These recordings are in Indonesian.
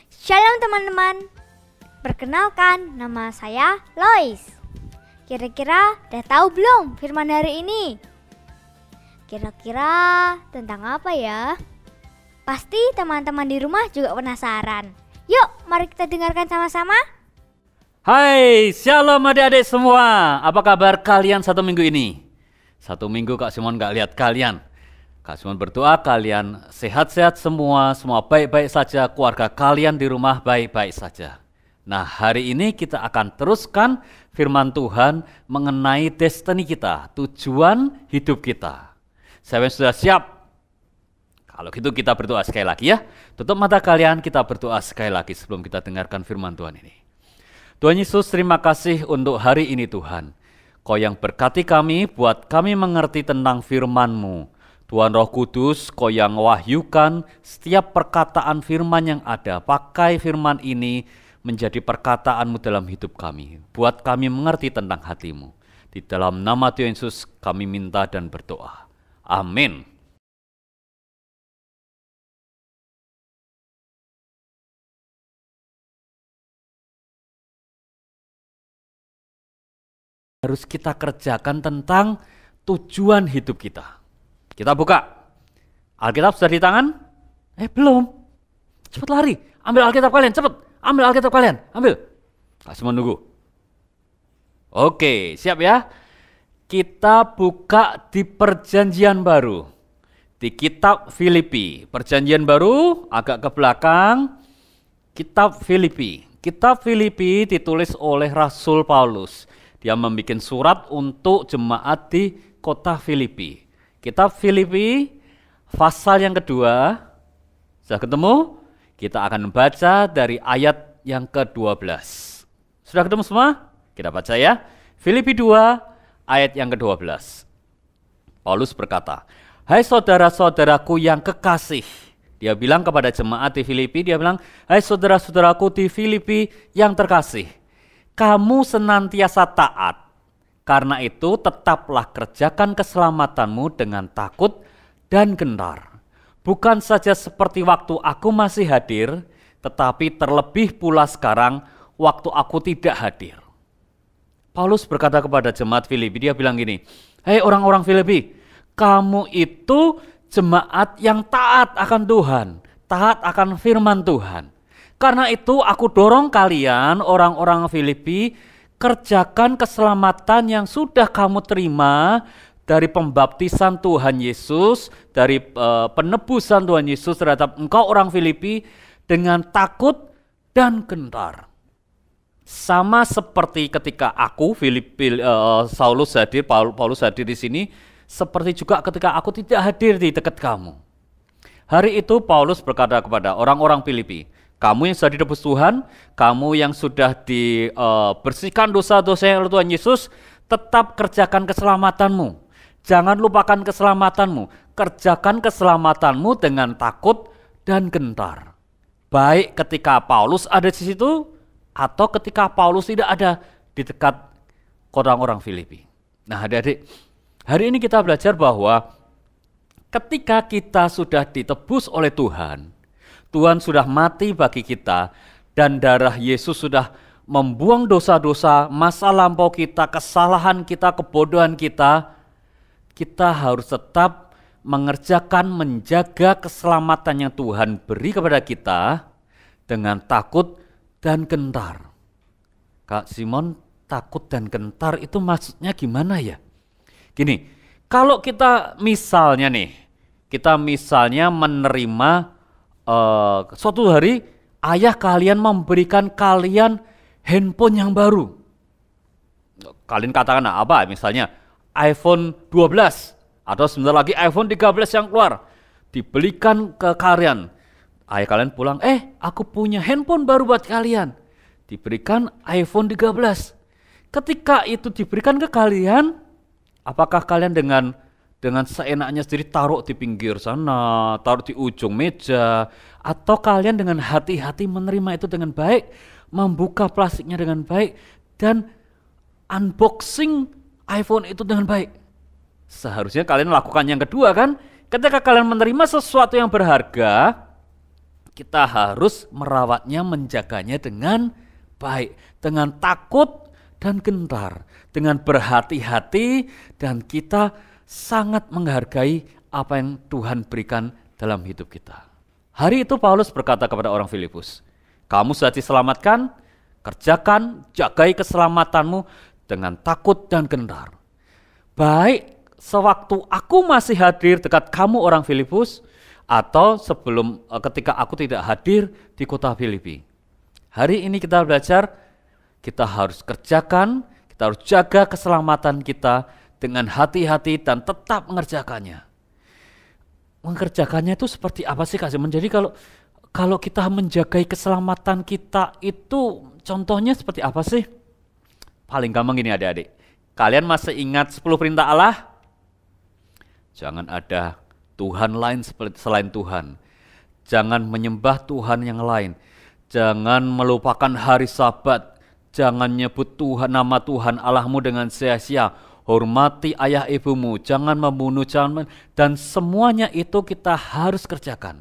Shalom teman-teman, perkenalkan nama saya Lois. Kira-kira udah tahu belum firman hari ini? Kira-kira tentang apa ya? Pasti teman-teman di rumah juga penasaran. Yuk mari kita dengarkan sama-sama. Hai, shalom adik-adik semua. Apa kabar kalian satu minggu ini? Satu minggu Kak Simon gak lihat kalian. Kak Simon berdoa kalian sehat-sehat semua baik-baik saja, keluarga kalian di rumah baik-baik saja. Nah, hari ini kita akan teruskan firman Tuhan mengenai destiny kita, tujuan hidup kita. Siapa yang sudah siap? Kalau gitu kita berdoa sekali lagi ya. Tutup mata kalian, kita berdoa sekali lagi sebelum kita dengarkan firman Tuhan ini. Tuhan Yesus, terima kasih untuk hari ini Tuhan. Kau yang berkati kami, buat kami mengerti tentang firman-Mu. Tuhan Roh Kudus, Kau yang wahyukan setiap perkataan firman yang ada. Pakai firman ini menjadi perkataan-Mu dalam hidup kami. Buat kami mengerti tentang hati-Mu. Di dalam nama Tuhan Yesus kami minta dan berdoa. Amin. Harus kita kerjakan tentang tujuan hidup kita. Kita buka. Alkitab sudah di tangan? Belum. Cepat lari. Ambil Alkitab kalian, cepat. Ambil Alkitab kalian, ambil. Kasih menunggu. Oke, siap ya. Kita buka di Perjanjian Baru. Di kitab Filipi. Perjanjian Baru agak ke belakang. Kitab Filipi. Kitab Filipi ditulis oleh Rasul Paulus. Dia membuat surat untuk jemaat di kota Filipi. Kitab Filipi, pasal yang kedua. Sudah ketemu? Kita akan baca dari ayat yang ke-12. Sudah ketemu semua? Kita baca ya. Filipi 2, ayat yang ke-12. Paulus berkata, "Hai saudara-saudaraku yang kekasih." Dia bilang kepada jemaat di Filipi, dia bilang, "Hai saudara-saudaraku di Filipi yang terkasih. Kamu senantiasa taat. Karena itu tetaplah kerjakan keselamatanmu dengan takut dan gentar. Bukan saja seperti waktu aku masih hadir, tetapi terlebih pula sekarang waktu aku tidak hadir." Paulus berkata kepada jemaat Filipi, dia bilang gini, "Hei orang-orang Filipi, kamu itu jemaat yang taat akan Tuhan, taat akan firman Tuhan. Karena itu aku dorong kalian orang-orang Filipi, kerjakan keselamatan yang sudah kamu terima dari pembaptisan Tuhan Yesus, dari penebusan Tuhan Yesus terhadap engkau orang Filipi dengan takut dan gentar. Sama seperti ketika aku Paulus hadir di sini, seperti juga ketika aku tidak hadir di dekat kamu." Hari itu Paulus berkata kepada orang-orang Filipi, "Kamu yang sudah ditebus Tuhan, kamu yang sudah dibersihkan dosa-dosa oleh Tuhan Yesus, tetap kerjakan keselamatanmu. Jangan lupakan keselamatanmu. Kerjakan keselamatanmu dengan takut dan gentar." Baik ketika Paulus ada di situ, atau ketika Paulus tidak ada di dekat orang-orang Filipi. Nah adik-adik, hari ini kita belajar bahwa ketika kita sudah ditebus oleh Tuhan, Tuhan sudah mati bagi kita, dan darah Yesus sudah membuang dosa-dosa, masa lampau kita, kesalahan kita, kebodohan kita. Kita harus tetap menjaga keselamatan yang Tuhan beri kepada kita dengan takut dan gentar. Kak Simon, takut dan gentar itu maksudnya gimana ya? Gini, kalau kita misalnya menerima suatu hari ayah kalian memberikan kalian handphone yang baru. Kalian katakan apa? Misalnya iPhone 12 atau sebentar lagi iPhone 13 yang keluar. Dibelikan ke kalian. Ayah kalian pulang, aku punya handphone baru buat kalian. Diberikan iPhone 13. Ketika itu diberikan ke kalian, apakah kalian dengan seenaknya sendiri taruh di pinggir sana, taruh di ujung meja, atau kalian dengan hati-hati menerima itu dengan baik, membuka plastiknya dengan baik, dan unboxing iPhone itu dengan baik? Seharusnya kalian lakukan yang kedua kan? Ketika kalian menerima sesuatu yang berharga, kita harus merawatnya, menjaganya dengan baik, dengan takut dan gentar, dengan berhati-hati, dan kita sangat menghargai apa yang Tuhan berikan dalam hidup kita. Hari itu Paulus berkata kepada orang Filipus, kamu sudah diselamatkan, kerjakan, jagai keselamatanmu dengan takut dan gentar. Baik sewaktu aku masih hadir dekat kamu orang Filipus, atau sebelum ketika aku tidak hadir di kota Filipi. Hari ini kita belajar, kita harus kerjakan, kita harus jaga keselamatan kita dengan hati-hati dan tetap mengerjakannya. Mengerjakannya itu seperti apa sih Kak Simon? Jadi kalau kita menjaga keselamatan kita itu contohnya seperti apa sih? Paling gampang gini adik-adik. Kalian masih ingat 10 perintah Allah? Jangan ada Tuhan lain selain Tuhan. Jangan menyembah Tuhan yang lain. Jangan melupakan hari Sabat. Jangan nyebut nama Tuhan Allahmu dengan sia-sia. Hormati ayah ibumu. Jangan membunuh, dan semuanya itu kita harus kerjakan.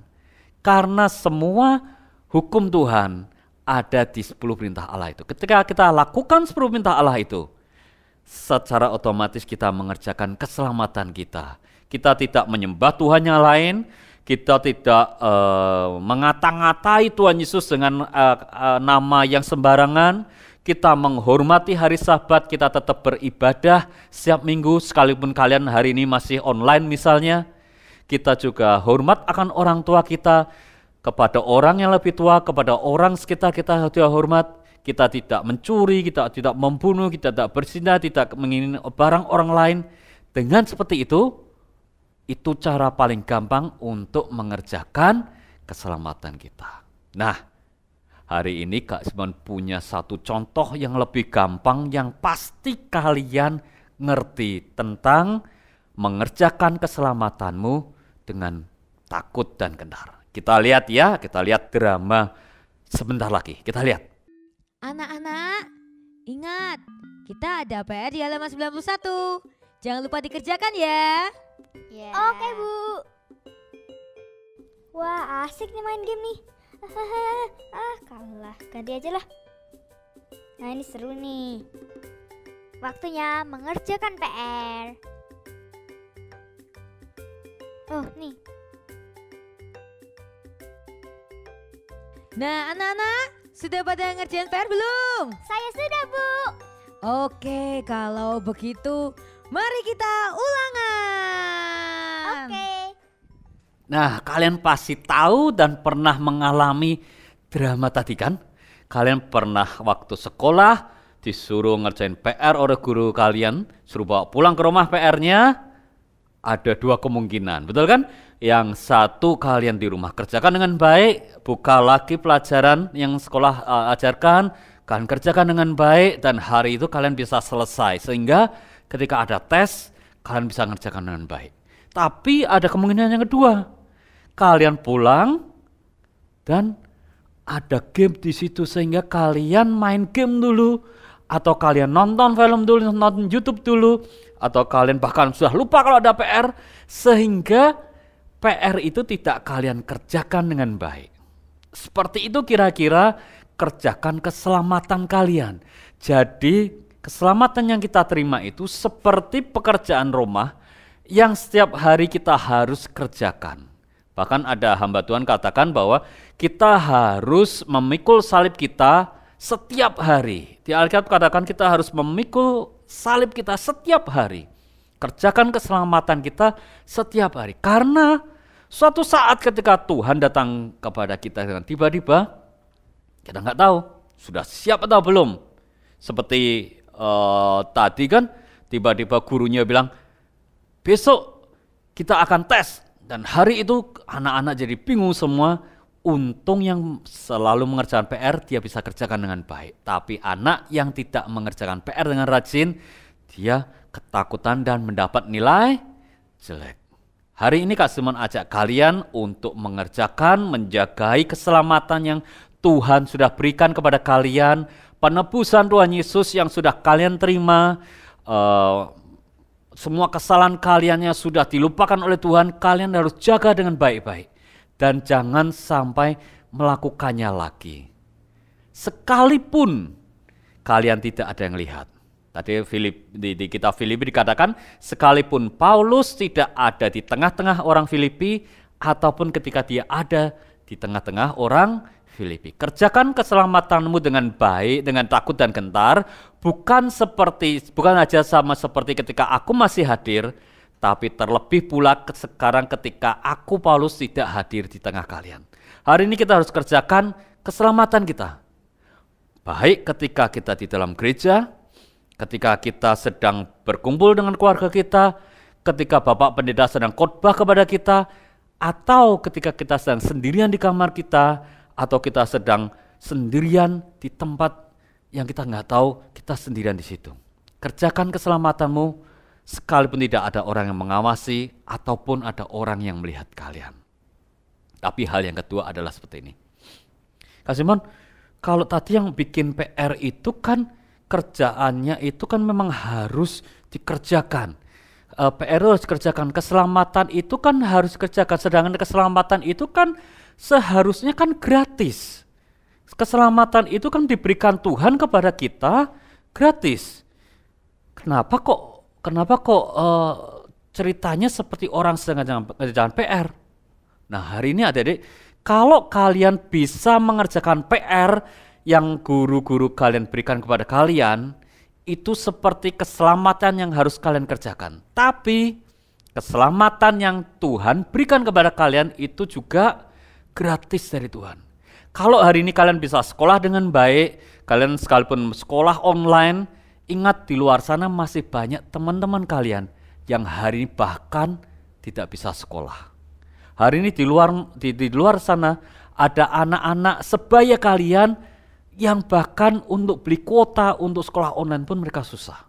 Karena semua hukum Tuhan ada di 10 perintah Allah itu. Ketika kita lakukan 10 perintah Allah itu, secara otomatis kita mengerjakan keselamatan kita. Kita tidak menyembah Tuhan yang lain, kita tidak mengata-ngatai Tuhan Yesus dengan nama yang sembarangan, kita menghormati hari Sabat, kita tetap beribadah setiap minggu, sekalipun kalian hari ini masih online misalnya. Kita juga hormat akan orang tua kita, kepada orang yang lebih tua, kepada orang sekitar kita juga hormat. Kita tidak mencuri, kita tidak membunuh, kita tidak berzina, tidak menginginkan barang orang lain. Dengan seperti itu cara paling gampang untuk mengerjakan keselamatan kita. Nah, hari ini Kak Simon punya satu contoh yang lebih gampang yang pasti kalian ngerti tentang mengerjakan keselamatanmu dengan takut dan gentar. Kita lihat ya, kita lihat drama sebentar lagi. Kita lihat. Anak-anak, ingat, kita ada PR di halaman 91. Jangan lupa dikerjakan ya. Yeah. Oke Bu. Wah asik nih main game nih. Kalah, ganti aja lah. Nah ini seru nih. Waktunya mengerjakan PR. Oh nih. Nah anak-anak, sudah pada ngerjain PR belum? Saya sudah Bu. Oke, kalau begitu mari kita ulangan. Oke. Nah, kalian pasti tahu dan pernah mengalami drama tadi kan? Kalian pernah waktu sekolah disuruh ngerjain PR oleh guru kalian, suruh bawa pulang ke rumah PR-nya, ada dua kemungkinan, betul kan? Yang satu kalian di rumah kerjakan dengan baik, buka lagi pelajaran yang sekolah ajarkan, kalian kerjakan dengan baik, dan hari itu kalian bisa selesai, sehingga ketika ada tes, kalian bisa ngerjakan dengan baik. Tapi ada kemungkinan yang kedua, kalian pulang dan ada game di situ sehingga kalian main game dulu, atau kalian nonton film dulu, nonton YouTube dulu, atau kalian bahkan sudah lupa kalau ada PR, sehingga PR itu tidak kalian kerjakan dengan baik. Seperti itu kira-kira kerjakan keselamatan kalian. Jadi keselamatan yang kita terima itu seperti pekerjaan rumah yang setiap hari kita harus kerjakan. Bahkan ada hamba Tuhan katakan bahwa kita harus memikul salib kita setiap hari. Di Alkitab katakan kita harus memikul salib kita setiap hari. Kerjakan keselamatan kita setiap hari. Karena suatu saat ketika Tuhan datang kepada kita dengan tiba-tiba, kita nggak tahu sudah siap atau belum. Seperti tadi kan tiba-tiba gurunya bilang, besok kita akan tes. Dan hari itu anak-anak jadi bingung semua. Untung yang selalu mengerjakan PR dia bisa kerjakan dengan baik. Tapi anak yang tidak mengerjakan PR dengan rajin, dia ketakutan dan mendapat nilai jelek. Hari ini Kak Simon ajak kalian untuk mengerjakan, menjagai keselamatan yang Tuhan sudah berikan kepada kalian. Penebusan Tuhan Yesus yang sudah kalian terima. Semua kesalahan kalian yang sudah dilupakan oleh Tuhan, kalian harus jaga dengan baik-baik. Dan jangan sampai melakukannya lagi. Sekalipun kalian tidak ada yang lihat. Tadi di kitab Filipi dikatakan, sekalipun Paulus tidak ada di tengah-tengah orang Filipi, ataupun ketika dia ada di tengah-tengah orang Filipi. Kerjakan keselamatanmu dengan baik, dengan takut dan gentar, bukan aja sama seperti ketika aku masih hadir, tapi terlebih pula sekarang ketika aku Paulus tidak hadir di tengah kalian. Hari ini kita harus kerjakan keselamatan kita. Baik ketika kita di dalam gereja, ketika kita sedang berkumpul dengan keluarga kita, ketika Bapak Pendeta sedang khotbah kepada kita, atau ketika kita sedang sendirian di kamar kita, atau kita sedang sendirian di tempat yang kita nggak tahu, kita sendirian di situ. Kerjakan keselamatanmu sekalipun tidak ada orang yang mengawasi ataupun ada orang yang melihat kalian. Tapi hal yang kedua adalah seperti ini. Kak Simon, kalau tadi yang bikin PR itu kan kerjaannya itu kan memang harus dikerjakan. PR harus dikerjakan, keselamatan itu kan harus dikerjakan, sedangkan keselamatan itu kan seharusnya kan gratis. Keselamatan itu kan diberikan Tuhan kepada kita gratis. Kenapa kok ceritanya seperti orang sedang mengerjakan PR? Nah, hari ini adik-adik, kalau kalian bisa mengerjakan PR yang guru-guru kalian berikan kepada kalian, itu seperti keselamatan yang harus kalian kerjakan. Tapi keselamatan yang Tuhan berikan kepada kalian itu juga gratis dari Tuhan. Kalau hari ini kalian bisa sekolah dengan baik, kalian sekalipun sekolah online, ingat di luar sana masih banyak teman-teman kalian yang hari ini bahkan tidak bisa sekolah. Hari ini di luar sana ada anak-anak sebaya kalian yang bahkan untuk beli kuota untuk sekolah online pun mereka susah.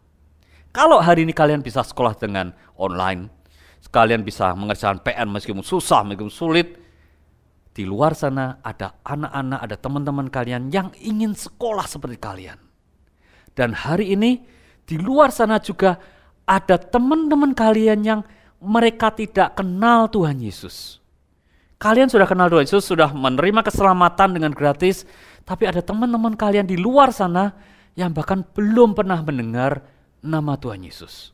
Kalau hari ini kalian bisa sekolah dengan online, kalian bisa mengerjakan PR meskipun susah, meskipun sulit, di luar sana ada anak-anak, ada teman-teman kalian yang ingin sekolah seperti kalian. Dan hari ini di luar sana juga ada teman-teman kalian yang mereka tidak kenal Tuhan Yesus. Kalian sudah kenal Tuhan Yesus, sudah menerima keselamatan dengan gratis, tapi ada teman-teman kalian di luar sana yang bahkan belum pernah mendengar nama Tuhan Yesus.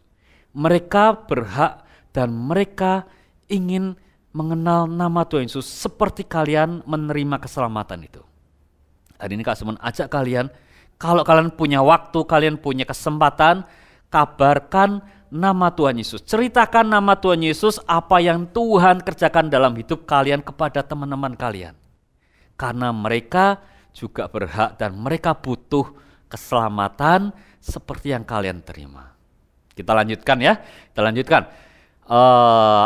Mereka berhak dan mereka ingin mengenal nama Tuhan Yesus seperti kalian menerima keselamatan itu. Hari ini Kak Simon ajak kalian, kalau kalian punya waktu, kalian punya kesempatan, kabarkan nama Tuhan Yesus. Ceritakan nama Tuhan Yesus, apa yang Tuhan kerjakan dalam hidup kalian kepada teman-teman kalian. Karena mereka juga berhak dan mereka butuh keselamatan seperti yang kalian terima. Kita lanjutkan ya, kita lanjutkan.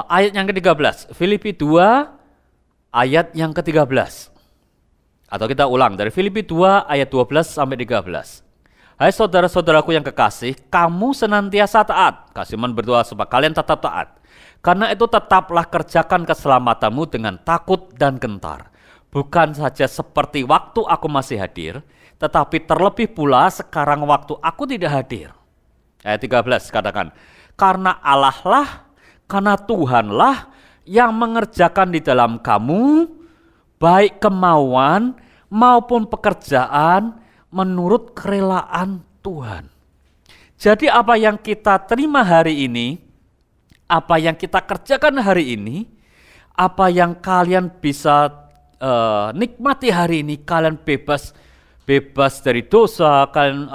Ayat yang ke-13, Filipi 2 ayat yang ke-13. Atau kita ulang dari Filipi 2 ayat 12 sampai 13. Hai saudara-saudaraku yang kekasih, kamu senantiasa taat. Kak Simon berdoa supaya kalian tetap taat. Karena itu tetaplah kerjakan keselamatanmu dengan takut dan gentar. Bukan saja seperti waktu aku masih hadir, tetapi terlebih pula sekarang waktu aku tidak hadir. Ayat 13 katakan, karena Allah lah, karena Tuhanlah yang mengerjakan di dalam kamu, baik kemauan maupun pekerjaan, menurut kerelaan Tuhan. Jadi apa yang kita terima hari ini, apa yang kita kerjakan hari ini, apa yang kalian bisa nikmati hari ini, kalian bebas dari dosa, kalian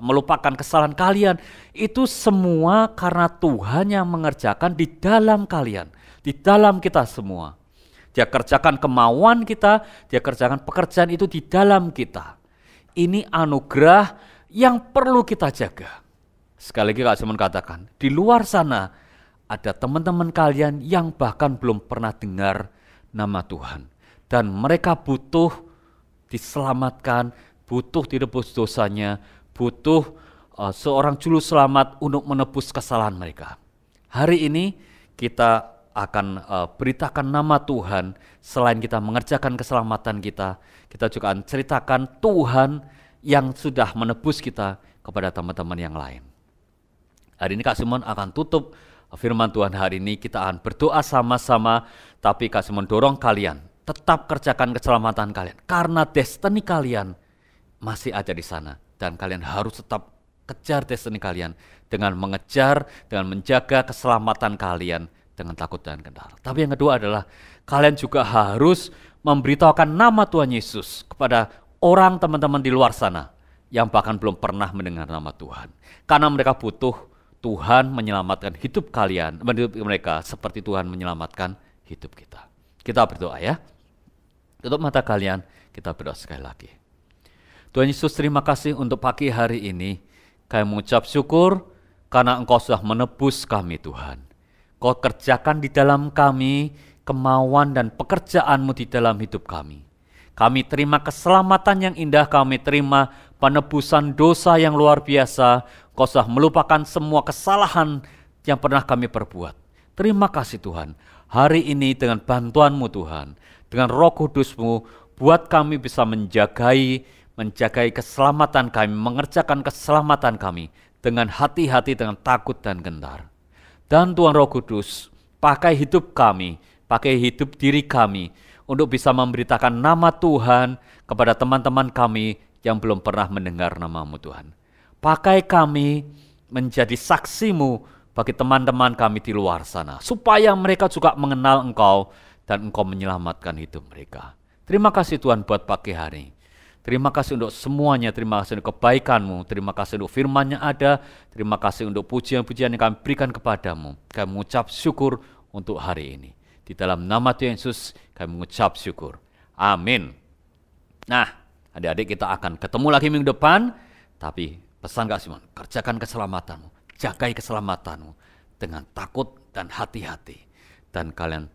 melupakan kesalahan kalian, itu semua karena Tuhan yang mengerjakan di dalam kalian, di dalam kita semua. Dia kerjakan kemauan kita, dia kerjakan pekerjaan itu di dalam kita. Ini anugerah yang perlu kita jaga. Sekali lagi Kak Simon katakan, di luar sana ada teman-teman kalian yang bahkan belum pernah dengar nama Tuhan. Dan mereka butuh diselamatkan, butuh direbus dosanya, butuh seorang juru selamat untuk menebus kesalahan mereka. Hari ini kita akan beritakan nama Tuhan. Selain kita mengerjakan keselamatan kita juga akan ceritakan Tuhan yang sudah menebus kita kepada teman-teman yang lain. Hari ini Kak Simon akan tutup firman Tuhan hari ini. Kita akan berdoa sama-sama, tapi Kak Simon dorong kalian tetap kerjakan keselamatan kalian. Karena destiny kalian masih ada di sana. Dan kalian harus tetap kejar destiny kalian dengan mengejar, dengan menjaga keselamatan kalian dengan takut dan gentar. Tapi yang kedua adalah kalian juga harus memberitahukan nama Tuhan Yesus kepada orang teman-teman di luar sana yang bahkan belum pernah mendengar nama Tuhan. Karena mereka butuh Tuhan menyelamatkan hidup kalian, hidup mereka seperti Tuhan menyelamatkan hidup kita. Kita berdoa ya. Tutup mata kalian, kita berdoa sekali lagi. Tuhan Yesus, terima kasih untuk pagi hari ini. Kami mengucap syukur karena Engkau sudah menebus kami Tuhan. Kau kerjakan di dalam kami kemauan dan pekerjaan-Mu di dalam hidup kami. Kami terima keselamatan yang indah, kami terima penebusan dosa yang luar biasa. Kau sudah melupakan semua kesalahan yang pernah kami perbuat. Terima kasih Tuhan. Hari ini dengan bantuan-Mu Tuhan, dengan Roh Kudus-Mu, buat kami bisa menjagai keselamatan kami, mengerjakan keselamatan kami dengan hati-hati, dengan takut dan gentar. Dan Tuhan Roh Kudus, pakai hidup kami, pakai hidup diri kami untuk bisa memberitakan nama Tuhan kepada teman-teman kami yang belum pernah mendengar nama-Mu Tuhan. Pakai kami menjadi saksi-Mu bagi teman-teman kami di luar sana, supaya mereka juga mengenal Engkau dan Engkau menyelamatkan hidup mereka. Terima kasih Tuhan buat pagi hari. Terima kasih untuk semuanya, terima kasih untuk kebaikan-Mu, terima kasih untuk firman yang ada, terima kasih untuk pujian-pujian yang kami berikan kepadamu. Kami mengucap syukur untuk hari ini. Di dalam nama Tuhan Yesus kami mengucap syukur. Amin. Nah, adik-adik kita akan ketemu lagi minggu depan, tapi pesan Kak Simon, kerjakan keselamatanmu, jagai keselamatanmu dengan takut dan hati-hati. Dan kalian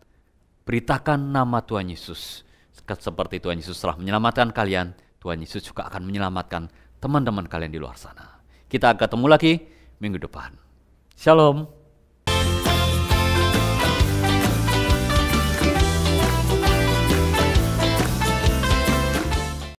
beritakan nama Tuhan Yesus. Seperti Tuhan Yesus telah menyelamatkan kalian, Tuhan Yesus juga akan menyelamatkan teman-teman kalian di luar sana. Kita akan ketemu lagi minggu depan. Shalom.